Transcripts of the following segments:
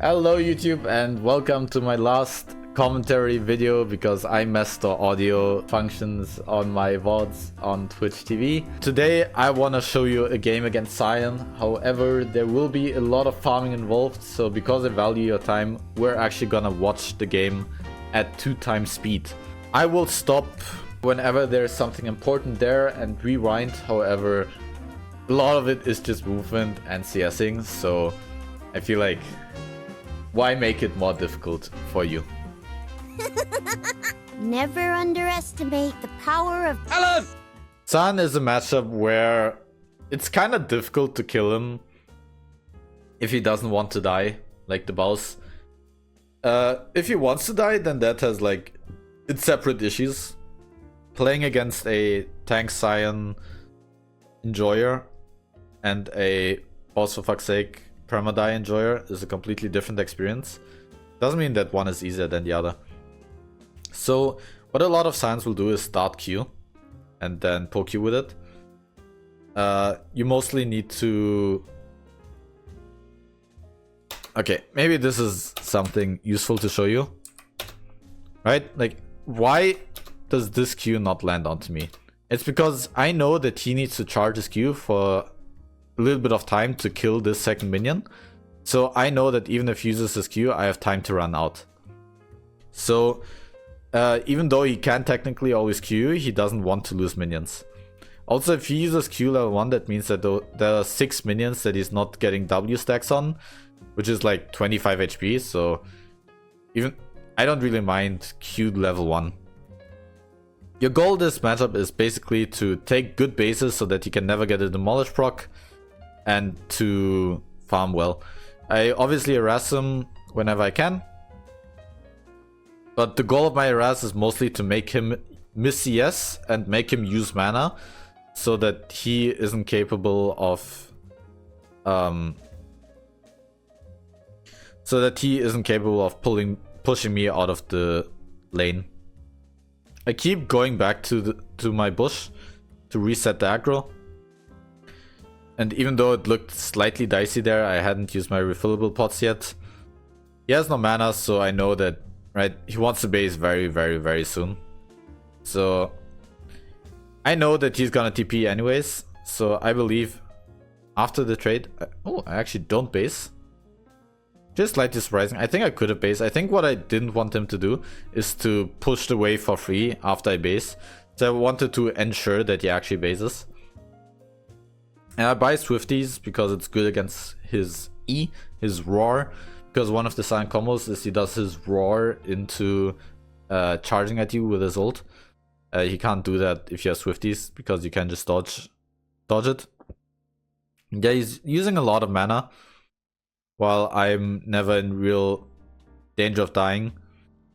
Hello YouTube and welcome to my last commentary video because I messed the audio functions on my VODs on Twitch TV. Today I want to show you a game against Sion. However, there will be a lot of farming involved, so because I value your time, we're actually gonna watch the game at 2x speed. I will stop whenever there's something important there and rewind. However, a lot of it is just movement and CSing, so I feel like why make it more difficult for you? Never underestimate the power of Alan! Sion is a matchup where it's kind of difficult to kill him if he doesn't want to die, like the boss. If he wants to die, then that has like its separate issues. Playing against a tank Sion enjoyer and a boss for fuck's sake perma-die enjoyer is a completely different experience. Doesn't mean that one is easier than the other. So what a lot of Sions will do is start Q and then poke you with it. You mostly need to... Okay, maybe this is something useful to show you. Right? Like, why does this Q not land onto me? It's because I know that he needs to charge his Q for a little bit of time to kill this second minion. So I know that even if he uses his Q, I have time to run out. So even though he can technically always Q, he doesn't want to lose minions. Also, if he uses Q level 1, that means that there are 6 minions that he's not getting W stacks on, which is like 25 HP. So even I don't really mind Q level 1. Your goal this matchup is basically to take good bases so that you can never get a demolish proc and to farm well. I obviously harass him whenever I can, but the goal of my harass is mostly to make him miss CS and make him use mana so that he isn't capable of pushing me out of the lane. I keep going back to my bush to reset the aggro. And even though it looked slightly dicey there, I hadn't used my refillable pots yet. He has no mana, so I know that, right, he wants to base very, very, very soon. So I know that he's gonna TP anyways. So I believe after the trade... I actually don't base. Just slightly surprising. I think I could have based. I think what I didn't want him to do is to push the wave for free after I base. So I wanted to ensure that he actually bases. And I buy Swifties because it's good against his E, his Roar. Because one of the Sion combos is he does his Roar into charging at you with his ult. He can't do that if you have Swifties because you can just dodge it. Yeah, he's using a lot of mana while I'm never in real danger of dying.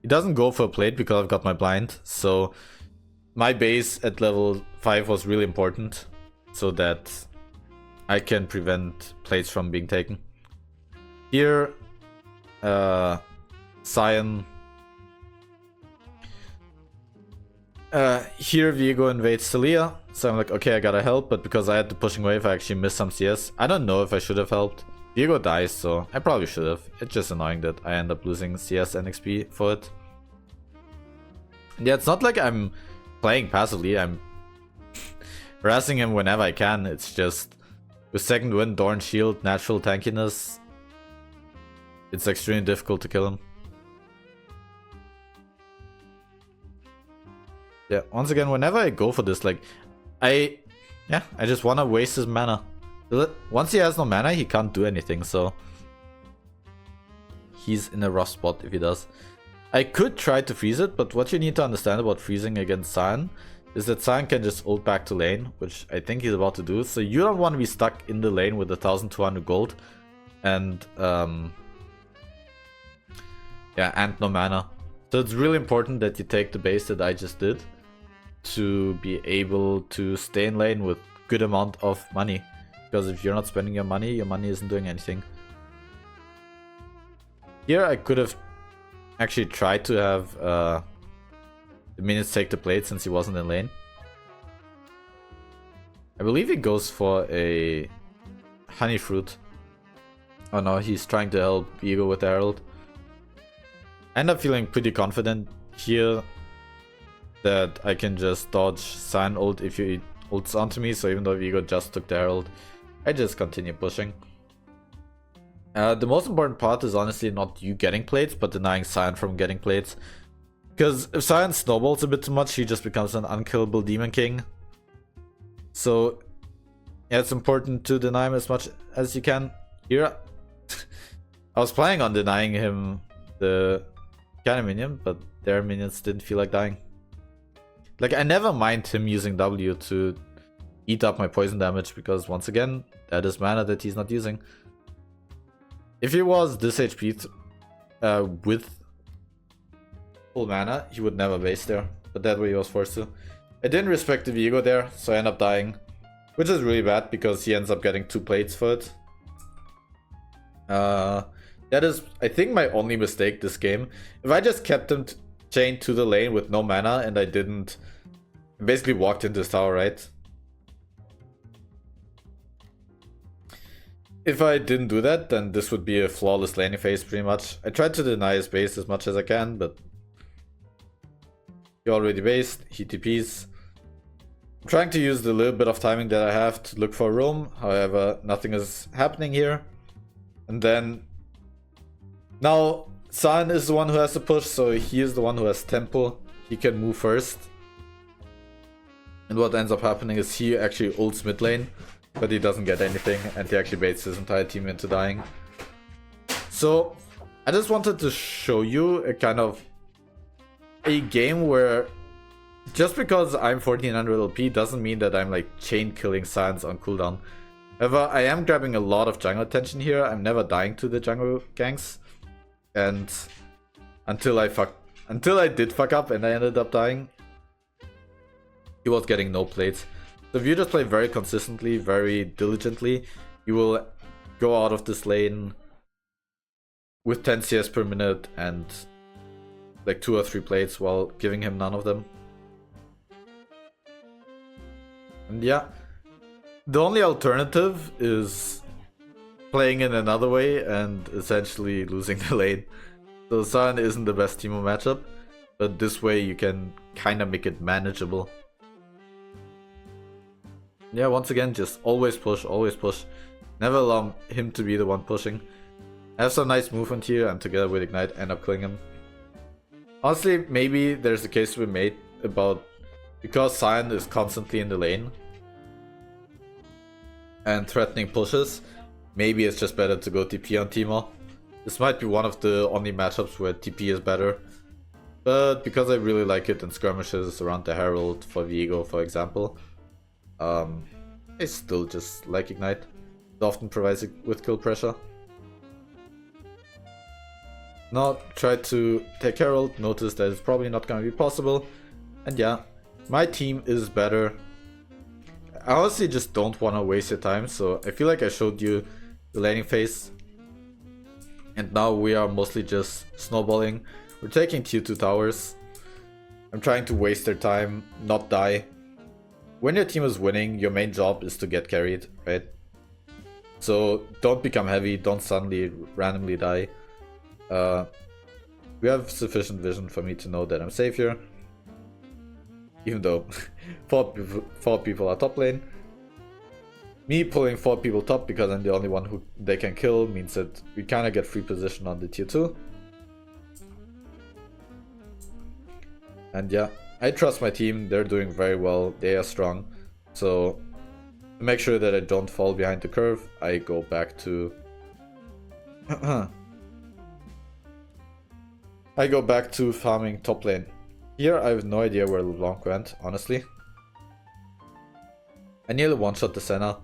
He doesn't go for a plate because I've got my blind. So my base at level 5 was really important so that I can prevent plates from being taken. Here, Sion. Here Viego invades Celia. So I'm like, okay, I gotta help, but because I had the pushing wave, I actually missed some CS. I don't know if I should have helped. Viego dies, so I probably should have. It's just annoying that I end up losing CS and XP for it. Yeah, it's not like I'm playing passively. I'm harassing him whenever I can. It's just with second wind, Dorn Shield, natural tankiness, it's extremely difficult to kill him. Yeah, once again, whenever I go for this, like, I just want to waste his mana. Once he has no mana, he can't do anything, so he's in a rough spot if he does. I could try to freeze it, but what you need to understand about freezing against Sion is that Sion can just ult back to lane, which I think he's about to do. So you don't want to be stuck in the lane with 1,200 gold and and no mana. So it's really important that you take the base that I just did to be able to stay in lane with good amount of money. Because if you're not spending your money isn't doing anything. Here I could have actually tried to have the minions take the plate since he wasn't in lane. I believe he goes for a honey fruit. Oh no, he's trying to help Viego with the Herald. I end up feeling pretty confident here that I can just dodge Sion ult if he ults onto me, so even though Viego just took the Herald, I just continue pushing. The most important part is honestly not you getting plates, but denying Sion from getting plates. Because if Sion snowballs a bit too much, he just becomes an unkillable Demon King. So yeah, it's important to deny him as much as you can. Here, I was planning on denying him the cannon minion, but their minions didn't feel like dying. Like, I never mind him using W to eat up my poison damage, because once again, that is mana that he's not using. If he was this HP with full mana, he would never base there, but that way he was forced to. I didn't respect the Viego there, so I end up dying, which is really bad because he ends up getting 2 plates for it. That is, I think, my only mistake this game. If I just kept him chained to the lane with no mana and I didn't... I basically walked into his tower, right? If I didn't do that, then this would be a flawless laning phase pretty much. I tried to deny his base as much as I can, but... he already based, he TPs. I'm trying to use the little bit of timing that I have to look for a roam, however, nothing is happening here. And then... now, Sion is the one who has to push, so he is the one who has tempo. He can move first. And what ends up happening is he actually ults mid lane, but he doesn't get anything, and he actually baits his entire team into dying. So, I just wanted to show you a kind of a game where just because I'm 1400 LP doesn't mean that I'm like chain killing Sions on cooldown. However, I am grabbing a lot of jungle attention here. I'm never dying to the jungle ganks. And until I did fuck up and I ended up dying, he was getting no plates. So if you just play very consistently, very diligently, you will go out of this lane with 10 CS per minute and like 2 or 3 plates while giving him none of them. And yeah, the only alternative is playing in another way and essentially losing the lane. So Sion isn't the best Teemo matchup, but this way you can kind of make it manageable. Yeah, once again, just always push, always push. Never allow him to be the one pushing. I have some nice movement here, and together with Ignite, end up killing him. Honestly, maybe there's a case to be made about because Sion is constantly in the lane and threatening pushes, maybe it's just better to go TP on Teemo. This might be one of the only matchups where TP is better. But because I really like it in skirmishes around the Herald for Viego, for example, I still just like Ignite. It often provides it with kill pressure. Now try to take Herald, notice that it's probably not going to be possible. And yeah, my team is better. I honestly just don't want to waste your time, so I feel like I showed you the laning phase. And now we are mostly just snowballing. We're taking tier 2 towers. I'm trying to waste their time, not die. When your team is winning, your main job is to get carried, right? So don't become heavy, don't suddenly randomly die. We have sufficient vision for me to know that I'm safe here. Even though 4 people are top lane. Me pulling 4 people top because I'm the only one who they can kill means that we kind of get free position on the tier 2. And yeah, I trust my team, they're doing very well, they are strong. So to make sure that I don't fall behind the curve, I go back to... I go back to farming top lane. Here I have no idea where LeBlanc went, honestly. I nearly one-shot the Senna,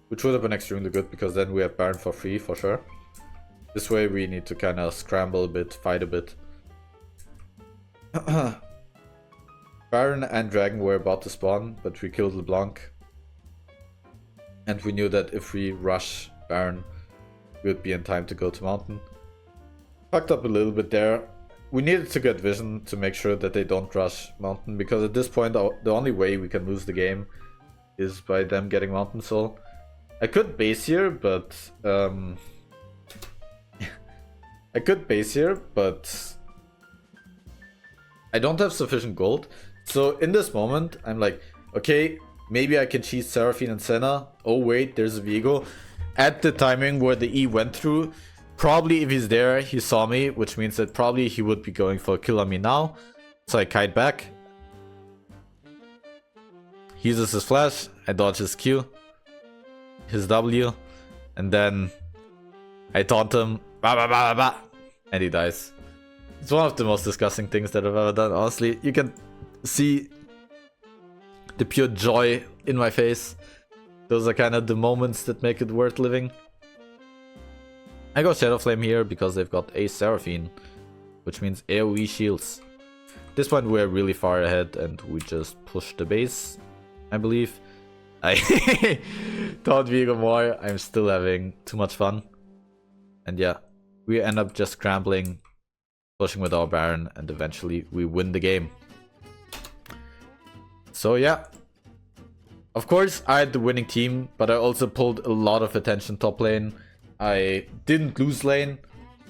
which would have been extremely good because then we have Baron for free for sure. This way we need to kind of scramble a bit, fight a bit. Baron and Dragon were about to spawn, but we killed LeBlanc. And we knew that if we rush Baron, we would be in time to go to Mountain. Fucked up a little bit there. We needed to get vision to make sure that they don't rush Mountain, because at this point the only way we can lose the game is by them getting Mountain Soul. I could base here, but I could base here, but I don't have sufficient gold. So in this moment, I'm like, okay, maybe I can cheese Seraphine and Senna. Oh wait, there's a Viego. At the timing where the E went through, probably if he's there, he saw me, which means that probably he would be going for a kill on me now. So I kite back. He uses his flash, I dodge his Q, his W, and then I taunt him, bah, bah, bah, bah, bah, and he dies. It's one of the most disgusting things that I've ever done, honestly. You can see the pure joy in my face. Those are kind of the moments that make it worth living. I go Shadow Flame here because they've got a Seraphine, which means AoE shields. At this point we're really far ahead and we just push the base, I believe. I thought Viego more. I'm still having too much fun. And yeah, we end up just scrambling, pushing with our Baron, and eventually we win the game. So yeah. Of course, I had the winning team, but I also pulled a lot of attention top lane. I didn't lose lane.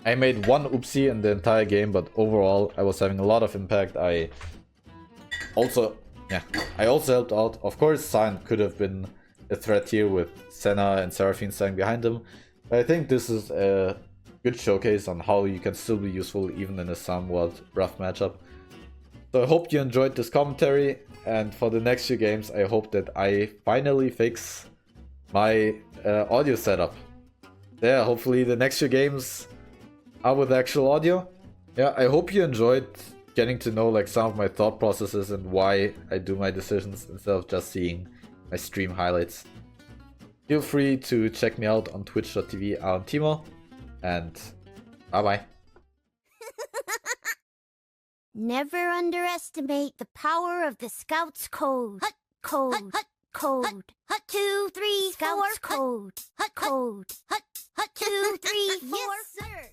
I made one oopsie in the entire game, but overall, I was having a lot of impact. I also helped out. Of course, Sion could have been a threat here with Senna and Seraphine standing behind him. But I think this is a good showcase on how you can still be useful even in a somewhat rough matchup. So I hope you enjoyed this commentary. And for the next few games, I hope that I finally fix my audio setup. Yeah, hopefully the next few games are with actual audio. Yeah, I hope you enjoyed getting to know like some of my thought processes and why I do my decisions instead of just seeing my stream highlights. Feel free to check me out on twitch.tv Teemo, and bye bye. Never underestimate the power of the Scouts code. Code. Code. 2, 3, 4. Scouts code. Code. 2, 3, 4. Yes, sir.